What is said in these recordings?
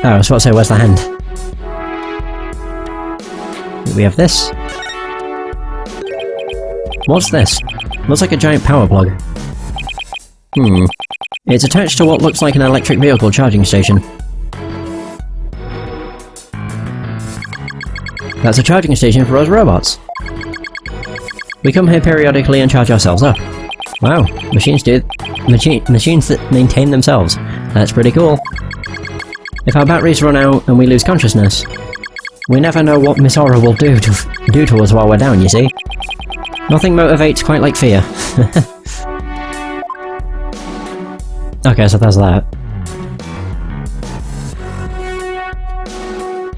Oh, I was about to say, where's the hand? We have this. What's this? Looks like a giant power plug. It's attached to what looks like an electric vehicle charging station. That's a charging station for us robots. We come here periodically and charge ourselves up. Wow, machines that maintain themselves. That's pretty cool. If our batteries run out and we lose consciousness, we never know what Miss Aura will do to us while we're down, you see? Nothing motivates quite like fear. Okay, so that's that.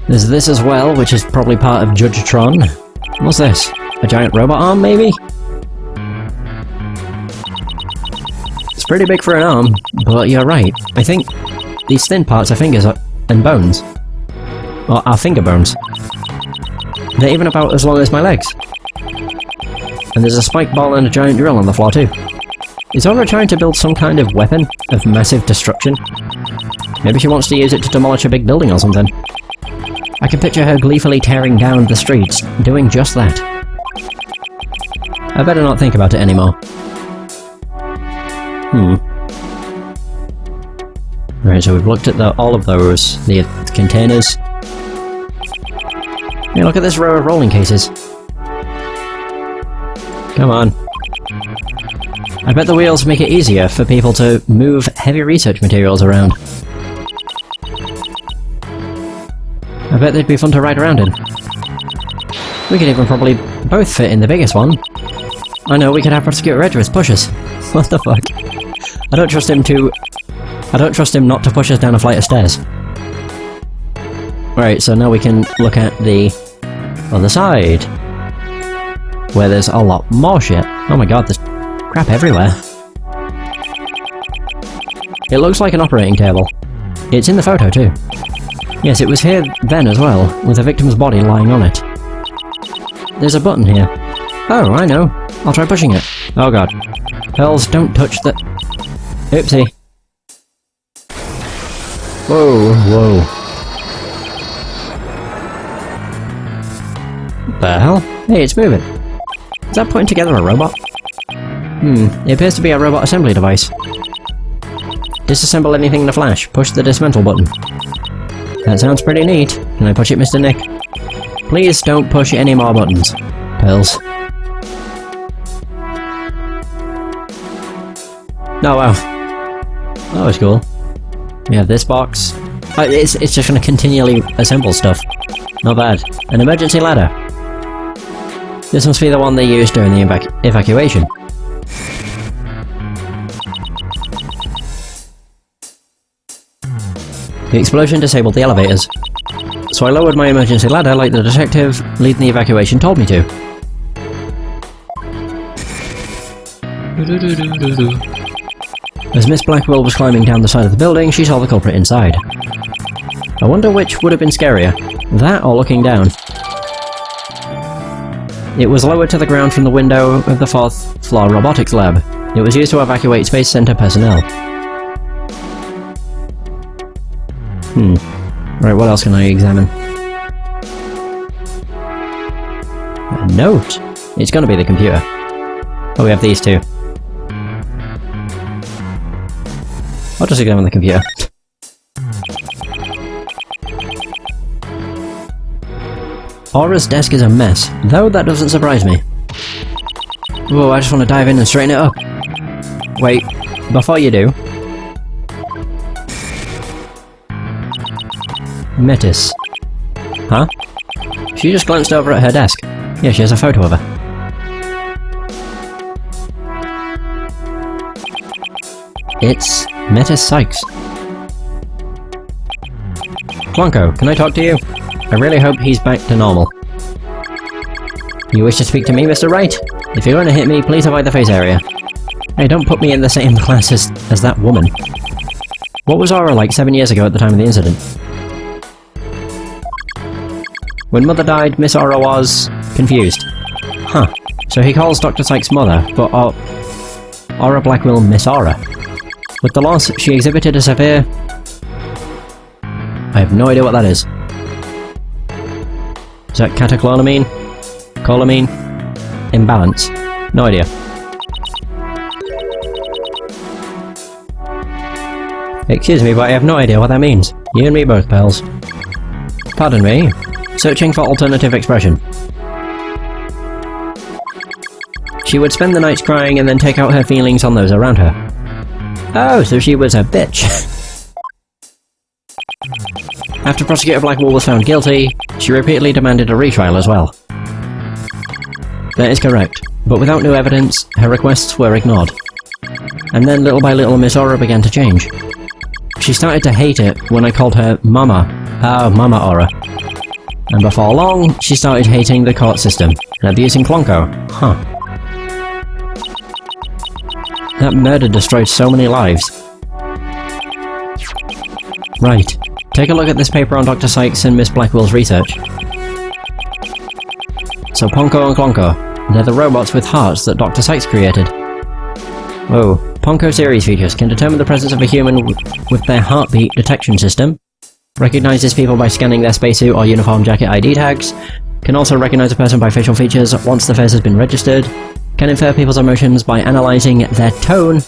There's this as well, which is probably part of Judgetron. What's this? A giant robot arm, maybe? It's pretty big for an arm, but you're right. I think these thin parts are fingers and bones. Or are finger bones. They're even about as long as my legs. And there's a spike ball and a giant drill on the floor too. Is Aura trying to build some kind of weapon of massive destruction? Maybe she wants to use it to demolish a big building or something. I can picture her gleefully tearing down the streets, doing just that. I better not think about it anymore. Right, so we've looked at all of those. The containers. Hey, look at this row of rolling cases. Come on. I bet the wheels make it easier for people to move heavy research materials around. I bet they'd be fun to ride around in. We could even probably both fit in the biggest one. I know, we could have Prosecutor Edge with pushers. What the fuck? I don't trust him not to push us down a flight of stairs. Right, so now we can look at the other side. Where there's a lot more shit. Oh my god, there's crap everywhere. It looks like an operating table. It's in the photo too. Yes, it was here then as well, with the victim's body lying on it. There's a button here. Oh, I know. I'll try pushing it. Oh god. Pearls, don't touch the... Oopsie. Whoa, whoa. What the hell? Hey, it's moving. Is that putting together a robot? It appears to be a robot assembly device. Disassemble anything in a flash. Push the dismantle button. That sounds pretty neat. Can I push it, Mr. Nick? Please don't push any more buttons. Pearls. Oh wow. That was cool. We have this box. Oh, it's just gonna continually assemble stuff. Not bad. An emergency ladder. This must be the one they used during the evacuation. The explosion disabled the elevators. So I lowered my emergency ladder like the detective leading the evacuation told me to. As Miss Blackwell was climbing down the side of the building, she saw the culprit inside. I wonder which would have been scarier, that or looking down. It was lowered to the ground from the window of the 4th floor robotics lab. It was used to evacuate Space Center personnel. Right, what else can I examine? A note! It's gonna be the computer. Oh, we have these two. I'll just examine the computer. Aura's desk is a mess, though that doesn't surprise me. Whoa, I just want to dive in and straighten it up. Wait, before you do... Metis. Huh? She just glanced over at her desk. Yeah, she has a photo of her. It's Metis Cykes. Blanco, can I talk to you? I really hope he's back to normal. You wish to speak to me, Mr. Wright? If you're going to hit me, please avoid the face area. Hey, don't put me in the same class as that woman. What was Aura like 7 years ago at the time of the incident? When Mother died, Miss Aura was... confused. Huh. So he calls Dr. Cykes' mother, but Aura Blackwell Miss Aura. With the loss, she exhibited a severe... I have no idea what that is. Is that catecholalamine? Cholamine? Imbalance? No idea. Excuse me, but I have no idea what that means. You and me both, pals. Pardon me. Searching for alternative expression. She would spend the nights crying and then take out her feelings on those around her. Oh, so she was a bitch. After Prosecutor Blackwell was found guilty, she repeatedly demanded a retrial as well. That is correct, but without new evidence, her requests were ignored. And then little by little Miss Aura began to change. She started to hate it when I called her Mama. Oh, Mama Aura. And before long, she started hating the court system and abusing Clonko. Huh. That murder destroyed so many lives. Right. Take a look at this paper on Dr. Cykes and Miss Blackwell's research. So Ponko and Clonko, they're the robots with hearts that Dr. Cykes created. Whoa. Ponko series features can determine the presence of a human with their heartbeat detection system, recognizes people by scanning their spacesuit or uniform jacket ID tags, can also recognize a person by facial features once the face has been registered, can infer people's emotions by analyzing their tone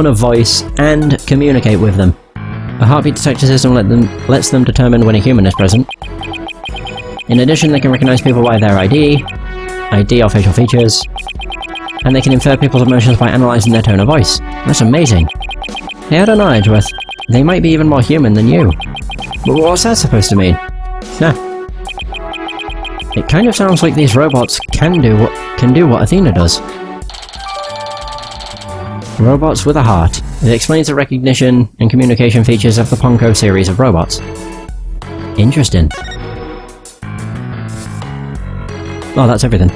of voice, and communicate with them. A heartbeat detection system lets them determine when a human is present. In addition, they can recognize people by their ID or facial features, and they can infer people's emotions by analysing their tone of voice. That's amazing. Hey, I don't know, Edgeworth. They might be even more human than you. But what's that supposed to mean? Nah. It kind of sounds like these robots can do what Athena does. Robots with a heart. It explains the recognition and communication features of the Ponko series of robots. Interesting. Oh, that's everything.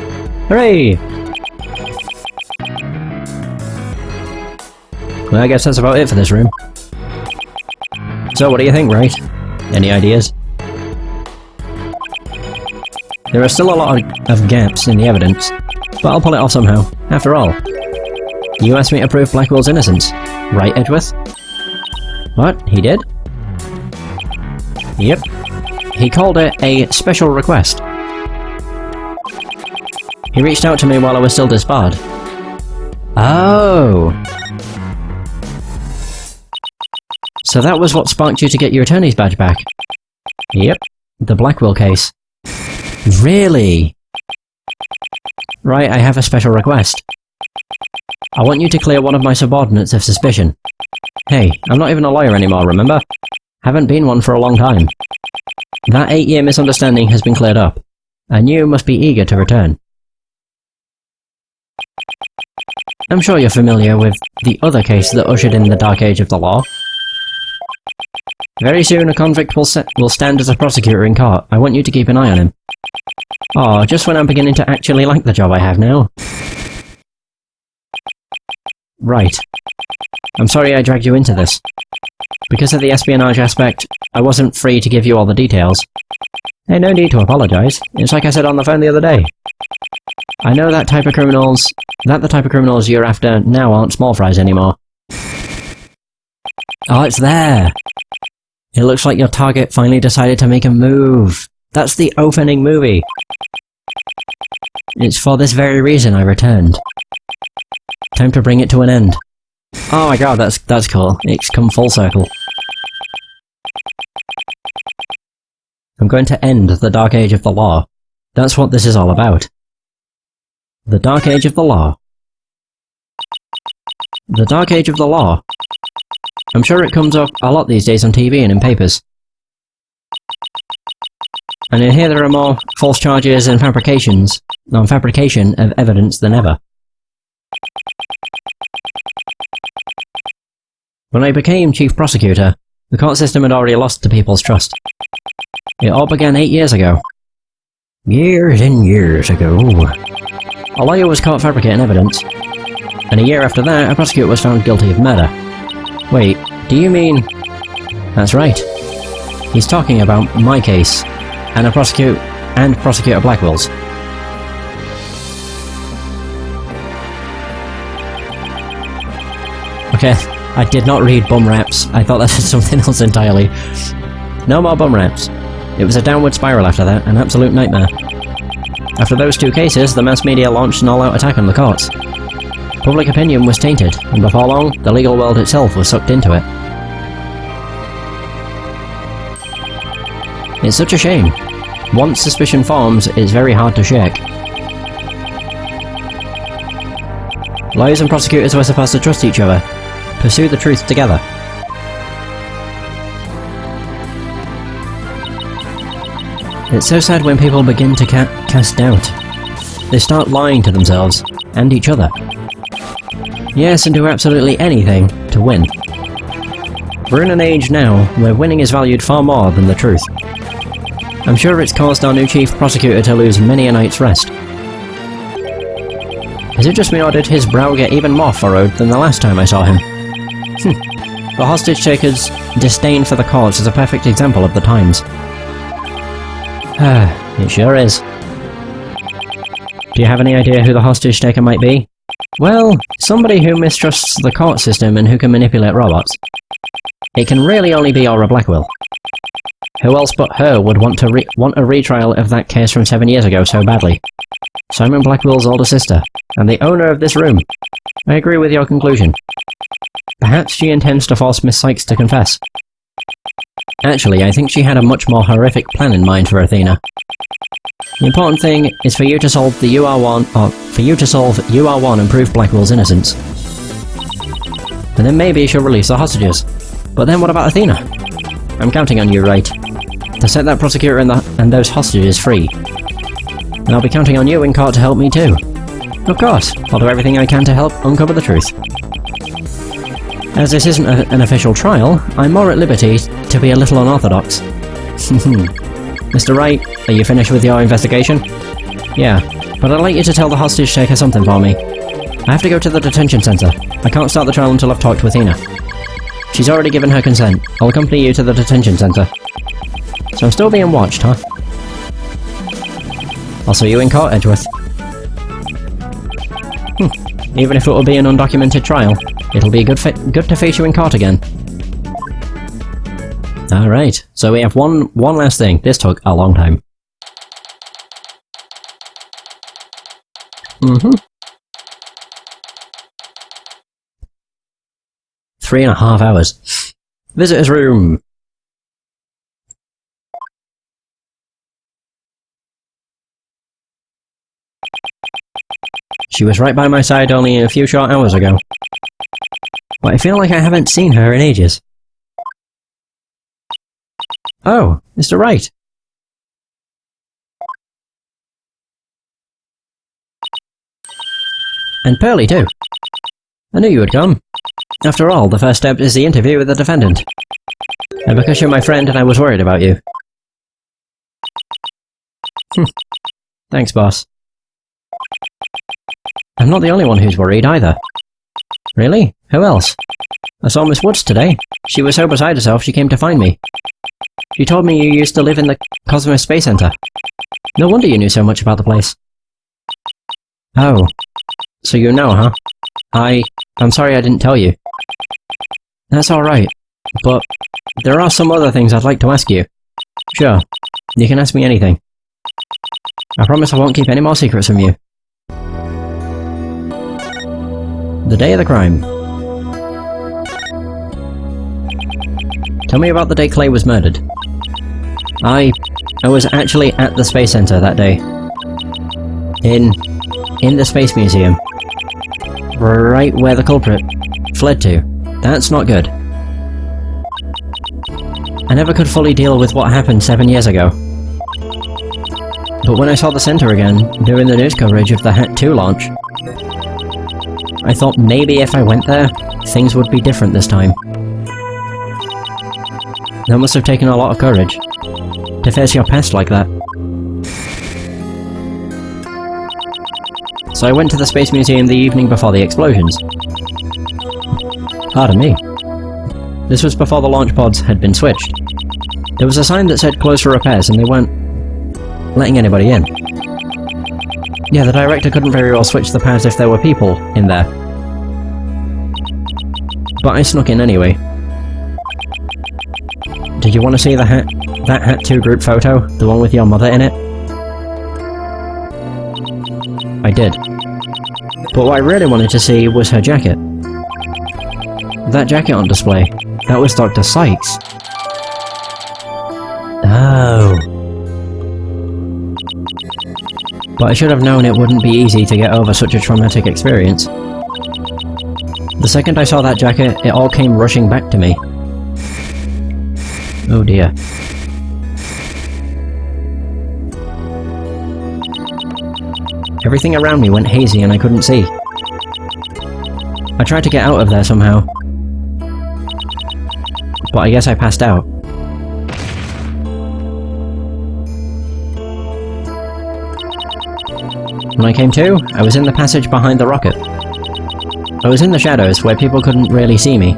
Hooray! Well, I guess that's about it for this room. So, what do you think, Wright? Any ideas? There are still a lot of gaps in the evidence, but I'll pull it off somehow. After all, you asked me to prove Blackwell's innocence, right, Edgeworth? What? He did? Yep. He called it a special request. He reached out to me while I was still disbarred. Oh! So that was what sparked you to get your attorney's badge back? Yep. The Blackwell case. Really? Right, I have a special request. I want you to clear one of my subordinates of suspicion. Hey, I'm not even a lawyer anymore, remember? Haven't been one for a long time. That 8-year misunderstanding has been cleared up, and you must be eager to return. I'm sure you're familiar with the other case that ushered in the Dark Age of the law. Very soon a convict will stand as a prosecutor in court. I want you to keep an eye on him. Oh, just when I'm beginning to actually like the job I have now. Right. I'm sorry I dragged you into this. Because of the espionage aspect, I wasn't free to give you all the details. Hey, no need to apologise. It's like I said on the phone the other day. I know that the type of criminals you're after now aren't small fries anymore. Oh, it's there! It looks like your target finally decided to make a move. That's the opening movie. It's for this very reason I returned. Time to bring it to an end. Oh my god, that's cool. It's come full circle. I'm going to end the Dark Age of the Law. That's what this is all about. The Dark Age of the Law. The Dark Age of the Law. I'm sure it comes up a lot these days on TV and in papers. And in here there are more false charges and fabrication of evidence than ever. When I became Chief Prosecutor, the court system had already lost the people's trust. It all began 8 years ago. Years and years ago. A lawyer was caught fabricating evidence, and a year after that, a prosecutor was found guilty of murder. Wait, do you mean... That's right. He's talking about my case, and Prosecutor Blackwell's. Okay, I did not read bum raps. I thought that was something else entirely. No more bum raps. It was a downward spiral after that, an absolute nightmare. After those two cases, the mass media launched an all-out attack on the courts. Public opinion was tainted, and before long, the legal world itself was sucked into it. It's such a shame. Once suspicion forms, it's very hard to shake. Lawyers and prosecutors were supposed to trust each other, pursue the truth together. It's so sad when people begin to cast doubt. They start lying to themselves, and each other. Yes, and do absolutely anything to win. We're in an age now where winning is valued far more than the truth. I'm sure it's caused our new chief prosecutor to lose many a night's rest. Is it just me or did his brow get even more furrowed than the last time I saw him? The hostage taker's disdain for the courts is a perfect example of the times. It sure is. Do you have any idea who the hostage taker might be? Well, somebody who mistrusts the court system and who can manipulate robots. It can really only be Aura Blackwell. Who else but her would want a retrial of that case from 7 years ago so badly? Simon Blackwell's older sister, and the owner of this room. I agree with your conclusion. Perhaps she intends to force Miss Cykes to confess. Actually, I think she had a much more horrific plan in mind for Athena. The important thing is for you to solve the UR1 and prove Blackwell's innocence. And then maybe she'll release the hostages. But then what about Athena? I'm counting on you, Wright, to set that prosecutor and those hostages free. And I'll be counting on you in court to help me too. Of course, I'll do everything I can to help uncover the truth. As this isn't an official trial, I'm more at liberty to be a little unorthodox. Mr. Wright, are you finished with your investigation? Yeah, but I'd like you to tell the hostage taker something for me. I have to go to the detention centre. I can't start the trial until I've talked to Athena. She's already given her consent. I'll accompany you to the detention centre. So I'm still being watched, huh? I'll see you in court, Edgeworth. Even if it will be an undocumented trial, it'll be good to face you in court again. Alright, so we have one last thing. This took a long time. 3.5 hours. Visitor's room. She was right by my side only a few short hours ago. But I feel like I haven't seen her in ages. Oh, Mr. Wright. And Pearly too. I knew you would come. After all, the first step is the interview with the defendant. And because you're my friend and I was worried about you. Thanks, boss. I'm not the only one who's worried either. Really? Who else? I saw Miss Woods today. She was so beside herself she came to find me. She told me you used to live in the Cosmos Space Center. No wonder you knew so much about the place. Oh. So you know, huh? I'm sorry I didn't tell you. That's alright. But there are some other things I'd like to ask you. Sure. You can ask me anything. I promise I won't keep any more secrets from you. The day of the crime. Tell me about the day Clay was murdered. I was actually at the Space Center that day. In the Space Museum. Right where the culprit fled to. That's not good. I never could fully deal with what happened 7 years ago. But when I saw the center again, during the news coverage of the Hat 2 launch, I thought maybe if I went there, things would be different this time. That must have taken a lot of courage, to face your past like that. So I went to the Space Museum the evening before the explosions. Pardon me. This was before the launch pods had been switched. There was a sign that said closed for repairs and they weren't letting anybody in. Yeah, the director couldn't very well switch the pads if there were people in there. but I snuck in anyway. Did you want to see the hat? That Hat 2 group photo? The one with your mother in it? I did. But what I really wanted to see was her jacket. That jacket on display. That was Dr. Cykes. Oh. But I should have known it wouldn't be easy to get over such a traumatic experience. The second I saw that jacket, it all came rushing back to me. Oh dear. Everything around me went hazy and I couldn't see. I tried to get out of there somehow. But I guess I passed out. When I came to, I was in the passage behind the rocket. I was in the shadows, where people couldn't really see me.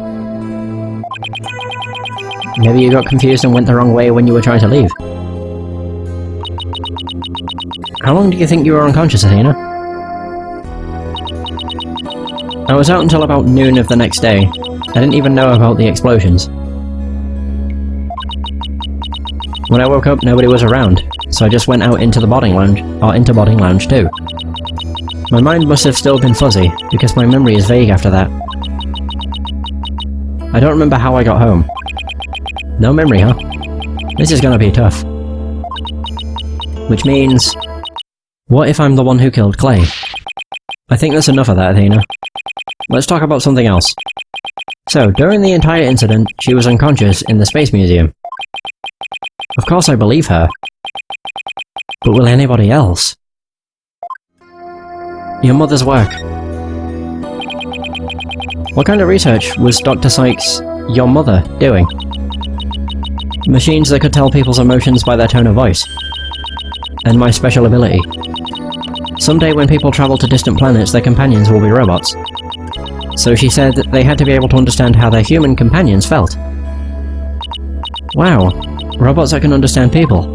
Maybe you got confused and went the wrong way when you were trying to leave. How long do you think you were unconscious, Athena? I was out until about noon of the next day. I didn't even know about the explosions. When I woke up, nobody was around, so I just went out into the boarding lounge, or into boarding lounge too. My mind must have still been fuzzy, because my memory is vague after that. I don't remember how I got home. No memory, huh? This is gonna be tough. Which means... what if I'm the one who killed Clay? I think that's enough of that, Athena. Let's talk about something else. So, during the entire incident, she was unconscious in the Space Museum. Of course I believe her. But will anybody else? Your mother's work. What kind of research was Dr. Cykes, your mother, doing? Machines that could tell people's emotions by their tone of voice. And my special ability. Someday when people travel to distant planets, their companions will be robots. So she said that they had to be able to understand how their human companions felt. Wow, robots that can understand people.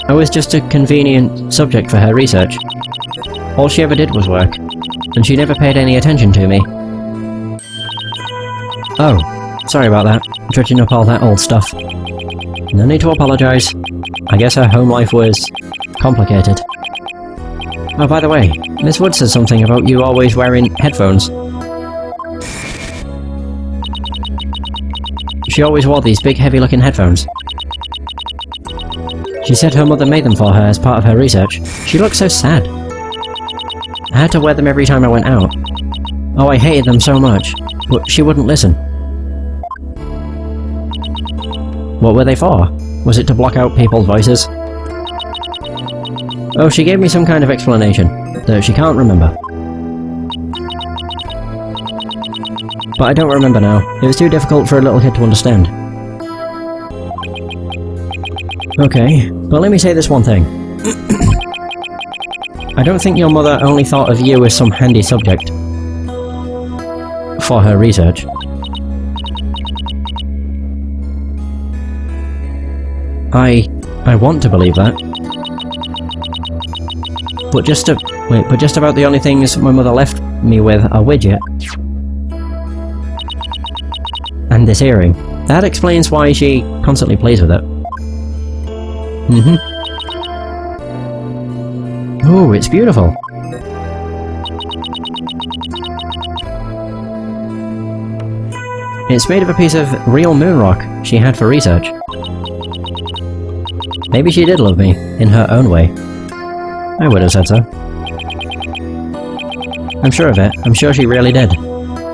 I was just a convenient subject for her research. All she ever did was work, and she never paid any attention to me. Oh, sorry about that, dredging up all that old stuff. No need to apologise. I guess her home life was... complicated. Oh, by the way, Miss Wood said something about you always wearing headphones. She always wore these big heavy-looking headphones. She said her mother made them for her as part of her research. She looked so sad. I had to wear them every time I went out. Oh, I hated them so much, but she wouldn't listen. What were they for? Was it to block out people's voices? Oh, she gave me some kind of explanation that she can't remember. But I don't remember now. It was too difficult for a little kid to understand. Okay, but let me say this one thing. I don't think your mother only thought of you as some handy subject for her research. I want to believe that. But just about the only things my mother left me with are widget. And this earring. That explains why she constantly plays with it. Oh, it's beautiful. It's made of a piece of real moon rock she had for research. Maybe she did love me, in her own way. I would have said so. I'm sure of it. I'm sure she really did.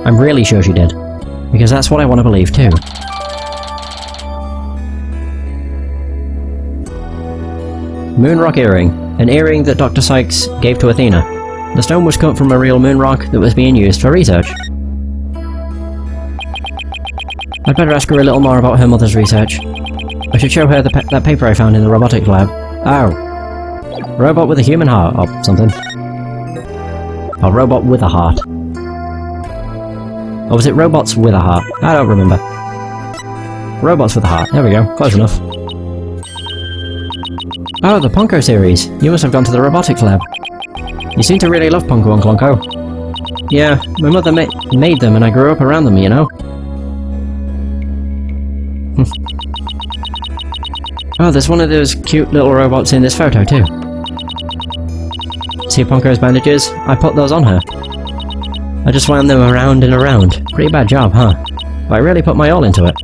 I'm really sure she did. Because that's what I want to believe too. Moonrock earring. An earring that Dr. Cykes gave to Athena. The stone was cut from a real moonrock that was being used for research. I'd better ask her a little more about her mother's research. I should show her that paper I found in the robotics lab. Oh. Robot with a human heart, or something. A robot with a heart. Or was it robots with a heart? I don't remember. Robots with a heart. There we go. Close enough. Oh, the Ponko series. You must have gone to the robotics lab. You seem to really love Ponko and Clonko. Yeah, my mother made them and I grew up around them, you know? Oh, there's one of those cute little robots in this photo too. See Ponko's bandages? I put those on her. I just wound them around and around. Pretty bad job, huh? But I really put my all into it.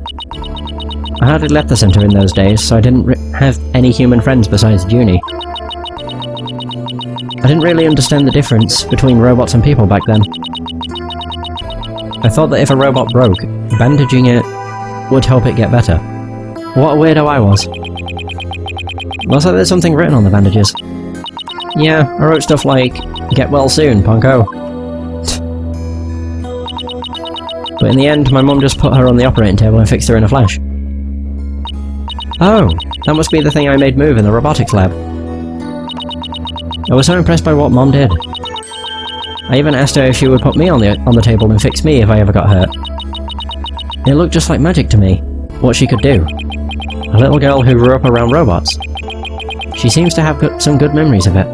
I hardly left the centre in those days, so I didn't have any human friends besides Junie. I didn't really understand the difference between robots and people back then. I thought that if a robot broke, bandaging it would help it get better. What a weirdo I was. Looks like there's something written on the bandages. Yeah, I wrote stuff like, "Get well soon, Ponko." But in the end, my mum just put her on the operating table and fixed her in a flash. Oh, that must be the thing I made move in the robotics lab. I was so impressed by what Mom did. I even asked her if she would put me on the table and fix me if I ever got hurt. It looked just like magic to me, what she could do. A little girl who grew up around robots. She seems to have some good memories of it.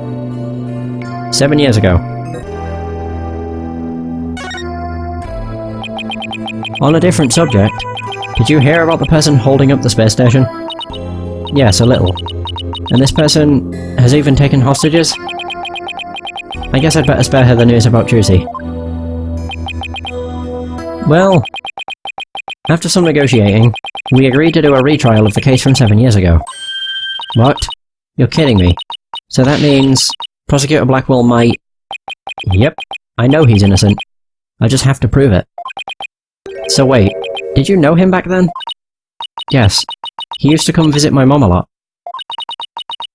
7 years ago. On a different subject, did you hear about the person holding up the space station? Yes, a little. And this person has even taken hostages? I guess I'd better spare her the news about Juicy. Well, after some negotiating, we agreed to do a retrial of the case from 7 years ago. What? You're kidding me. So that means Prosecutor Blackwell might... Yep, I know he's innocent. I just have to prove it. So wait, did you know him back then? Yes. He used to come visit my mom a lot.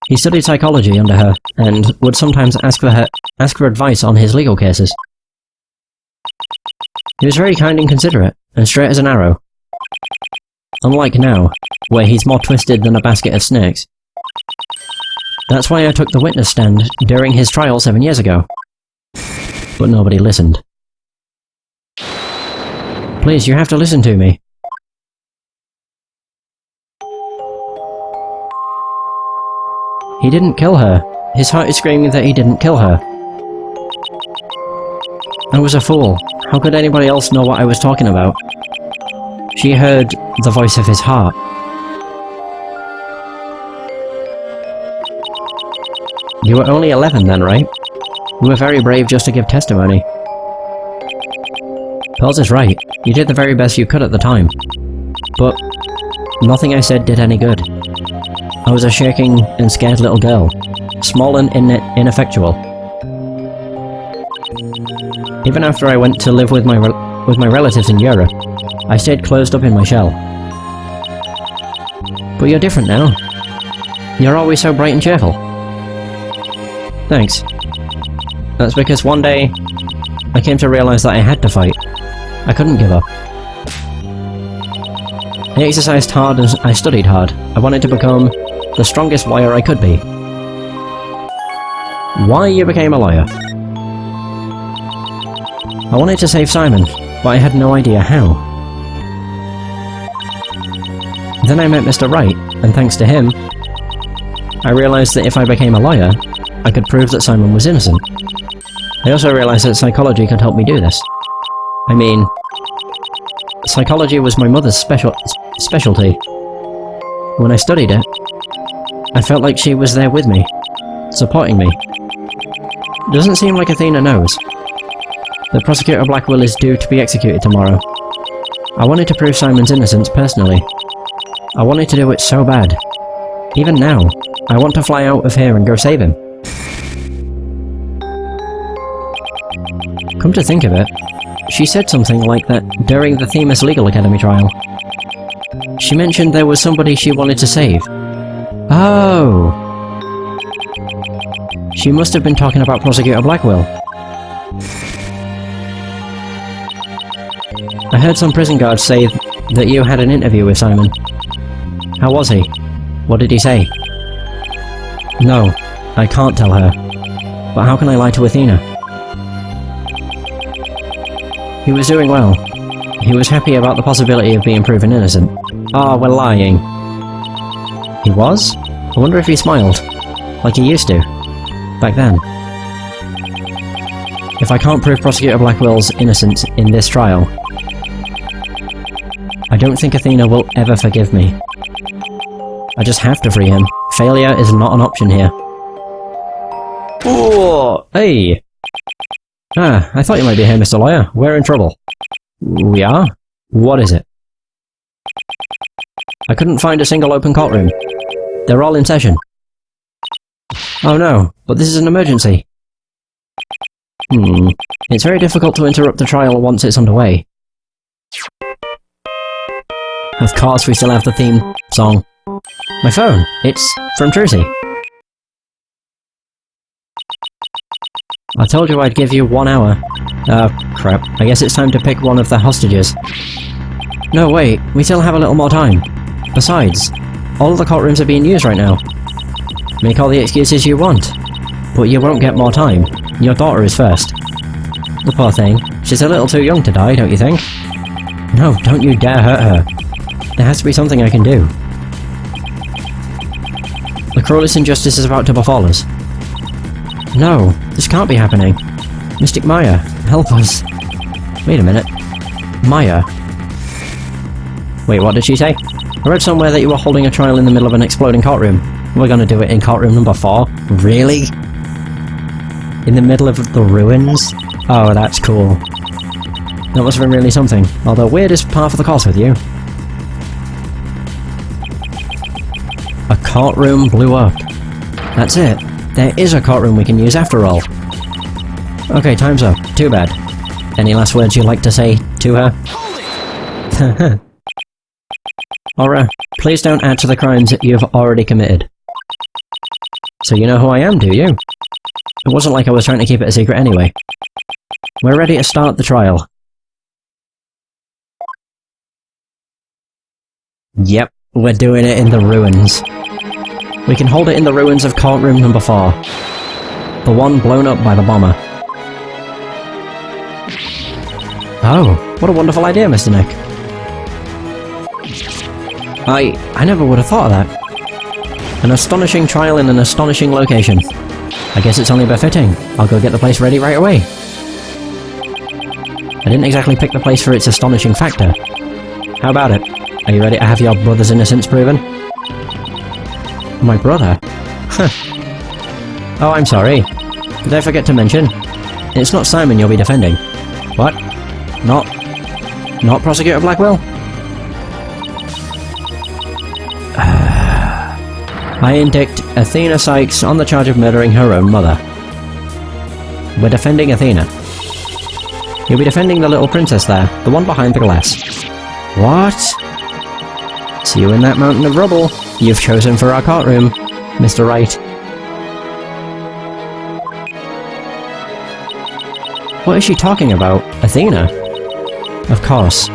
He studied psychology under her, and would sometimes ask for advice on his legal cases. He was very kind and considerate, and straight as an arrow. Unlike now, where he's more twisted than a basket of snakes. That's why I took the witness stand during his trial 7 years ago. But nobody listened. Please, you have to listen to me. He didn't kill her. His heart is screaming that he didn't kill her. I was a fool. How could anybody else know what I was talking about? She heard the voice of his heart. You were only 11 then, right? You were very brave just to give testimony. Pearls is right. You did the very best you could at the time. But nothing I said did any good. I was a shaking and scared little girl. Small and ineffectual. Even after I went to live with my relatives in Europe, I stayed closed up in my shell. But you're different now. You're always so bright and cheerful. Thanks. That's because one day, I came to realize that I had to fight. I couldn't give up. I exercised hard and I studied hard. I wanted to become the strongest lawyer I could be. Why you became a lawyer? I wanted to save Simon, but I had no idea how. Then I met Mr. Wright, and thanks to him, I realized that if I became a lawyer, I could prove that Simon was innocent. I also realized that psychology could help me do this. I mean, psychology was my mother's specialty. When I studied it, I felt like she was there with me, supporting me. Doesn't seem like Athena knows. The Prosecutor Blackwell is due to be executed tomorrow. I wanted to prove Simon's innocence personally. I wanted to do it so bad. Even now, I want to fly out of here and go save him. Come to think of it, she said something like that during the Themis Legal Academy trial. She mentioned there was somebody she wanted to save. Oh! She must have been talking about Prosecutor Blackwell. I heard some prison guards say that you had an interview with Simon. How was he? What did he say? No, I can't tell her. But how can I lie to Athena? He was doing well. He was happy about the possibility of being proven innocent. Ah, we're lying. He was? I wonder if he smiled. Like he used to. Back then. If I can't prove Prosecutor Blackwell's innocence in this trial, I don't think Athena will ever forgive me. I just have to free him. Failure is not an option here. Ooh, hey! Ah, I thought you might be here, Mr. Lawyer. We're in trouble. We are? What is it? I couldn't find a single open courtroom. They're all in session. Oh no, but this is an emergency. It's very difficult to interrupt the trial once it's underway. Of course we still have the theme song. My phone! It's from Trucy. I told you I'd give you 1 hour. Crap. I guess it's time to pick one of the hostages. No, wait. We still have a little more time. Besides, all the courtrooms are being used right now. Make all the excuses you want. But you won't get more time. Your daughter is first. The poor thing. She's a little too young to die, don't you think? No, don't you dare hurt her. There has to be something I can do. The cruelest injustice is about to befall us. No, this can't be happening. Mystic Maya, help us. Wait a minute. Maya? Wait, what did she say? I read somewhere that you were holding a trial in the middle of an exploding courtroom. We're gonna do it in courtroom number 4? Really? In the middle of the ruins? Oh, that's cool. That must have been really something. Although weird is par for the course with you. A courtroom blew up. That's it. There is a courtroom we can use after all. Okay, time's up. Too bad. Any last words you'd like to say to her? Aura, please don't add to the crimes that you've already committed. So you know who I am, do you? It wasn't like I was trying to keep it a secret anyway. We're ready to start the trial. Yep, we're doing it in the ruins. We can hold it in the ruins of courtroom number 4. The one blown up by the bomber. Oh, what a wonderful idea, Mr. Nick. I never would have thought of that. An astonishing trial in an astonishing location. I guess it's only befitting. I'll go get the place ready right away. I didn't exactly pick the place for its astonishing factor. How about it? Are you ready to have your brother's innocence proven? My brother? Huh. Oh, I'm sorry. Did I forget to mention? It's not Simon you'll be defending. What? Not Prosecutor Blackwell? I indict Athena Cykes on the charge of murdering her own mother. We're defending Athena. You'll be defending the little princess there, the one behind the glass. What? See you in that mountain of rubble. You've chosen for our courtroom, Mr. Wright. What is she talking about? Athena? Of course.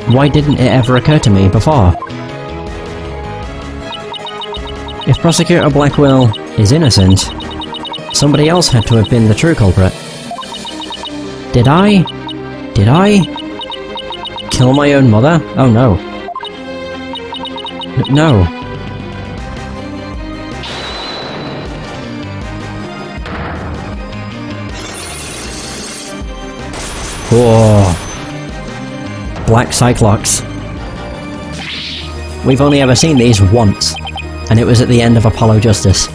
Why didn't it ever occur to me before? If Prosecutor Blackwell is innocent, somebody else had to have been the true culprit. Did I kill my own mother? Oh no. No. Whoa. Black Cyclops. We've only ever seen these once, and it was at the end of Apollo Justice.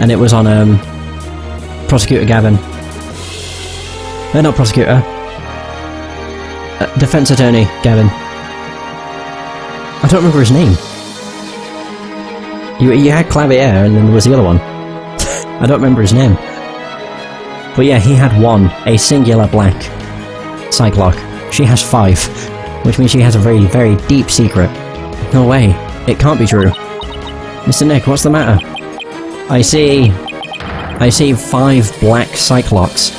And it was on, Prosecutor Gavin. Not Prosecutor. Defense Attorney Gavin. I don't remember his name. You had Clavier, and then there was the other one. I don't remember his name. But yeah, he had one, a singular black Cyclops. She has 5, which means she has a very, very deep secret. No way, it can't be true. Mr. Nick, what's the matter? I see 5 black Cyclops.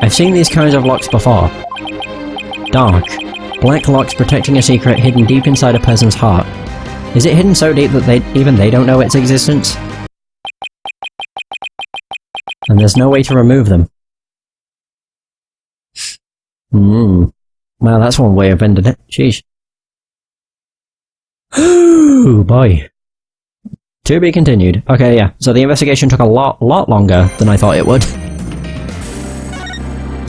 I've seen these kinds of locks before. Dark. Black locks protecting a secret hidden deep inside a person's heart. Is it hidden so deep that even they don't know its existence? And there's no way to remove them. Well, that's one way of ending it. Sheesh. Oh boy. To be continued. Okay, yeah. So the investigation took a lot longer than I thought it would.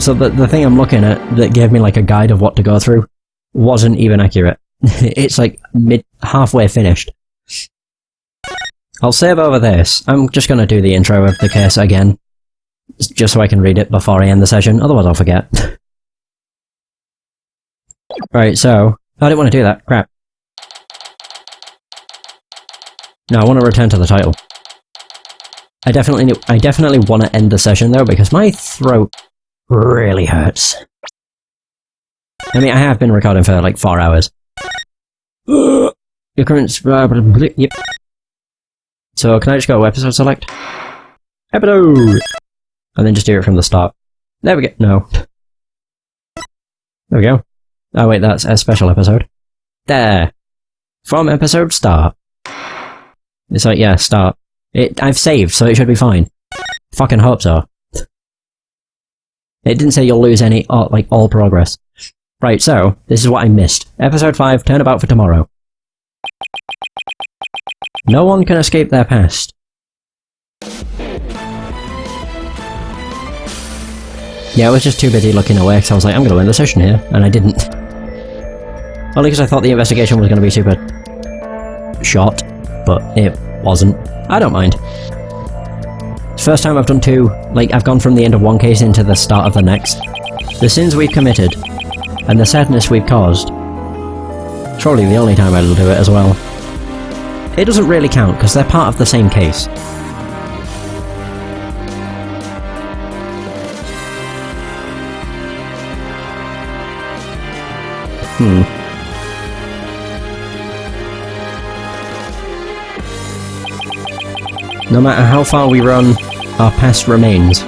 So the thing I'm looking at that gave me like a guide of what to go through wasn't even accurate. It's like halfway finished. I'll save over this. I'm just going to do the intro of the case again, just so I can read it before I end the session, otherwise I'll forget. Right, so... I didn't want to do that. Crap. No, I want to return to the title. I definitely want to end the session though, because my throat really hurts. I mean, I have been recording for like 4 hours. Your current... Yep. So, can I just go episode select? Episode! And then just do it from the start. There we go. No. There we go. Oh wait, that's a special episode. There! From episode start. It's like, yeah, start. I've saved, so it should be fine. Fucking hope so. It didn't say you'll lose any, all progress. Right, so, this is what I missed. Episode 5, Turnabout for Tomorrow. No one can escape their past. Yeah, I was just too busy looking away, because I was like, I'm gonna win the session here, and I didn't. Only because I thought the investigation was gonna be super... short, but it wasn't. I don't mind. First time I've done 2, I've gone from the end of one case into the start of the next. The sins we've committed, and the sadness we've caused. It's probably the only time I'll do it as well. It doesn't really count, because they're part of the same case. No matter how far we run, our past remains.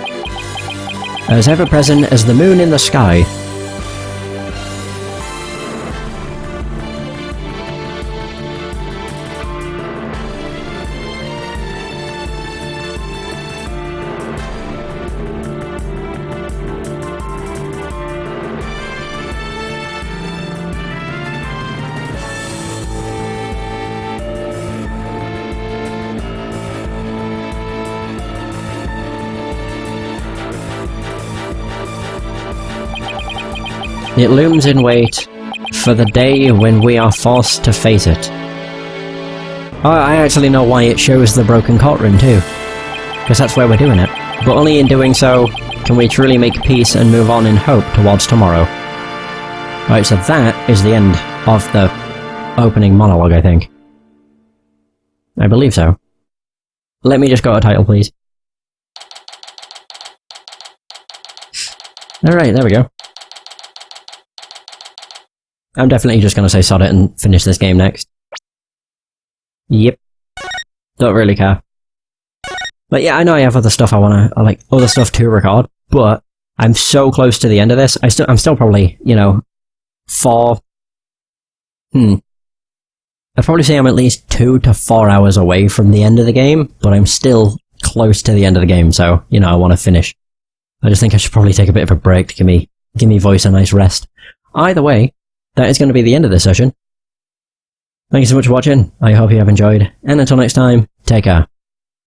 As ever-present as the moon in the sky. It looms in wait for the day when we are forced to face it. Oh, I actually know why it shows the broken courtroom too. Because that's where we're doing it. But only in doing so can we truly make peace and move on in hope towards tomorrow. Right, so that is the end of the opening monologue, I think. I believe so. Let me just go to title, please. Alright, there we go. I'm definitely just gonna say sod it and finish this game next. Yep. Don't really care. But yeah, I know I have other stuff other stuff to record, but I'm so close to the end of this. I'm still probably, I'd probably say I'm at least 2 to 4 hours away from the end of the game, but I'm still close to the end of the game, so, I want to finish. I just think I should probably take a bit of a break to give me voice a nice rest. Either way, that is going to be the end of this session. Thank you so much for watching, I hope you have enjoyed, and until next time, take care.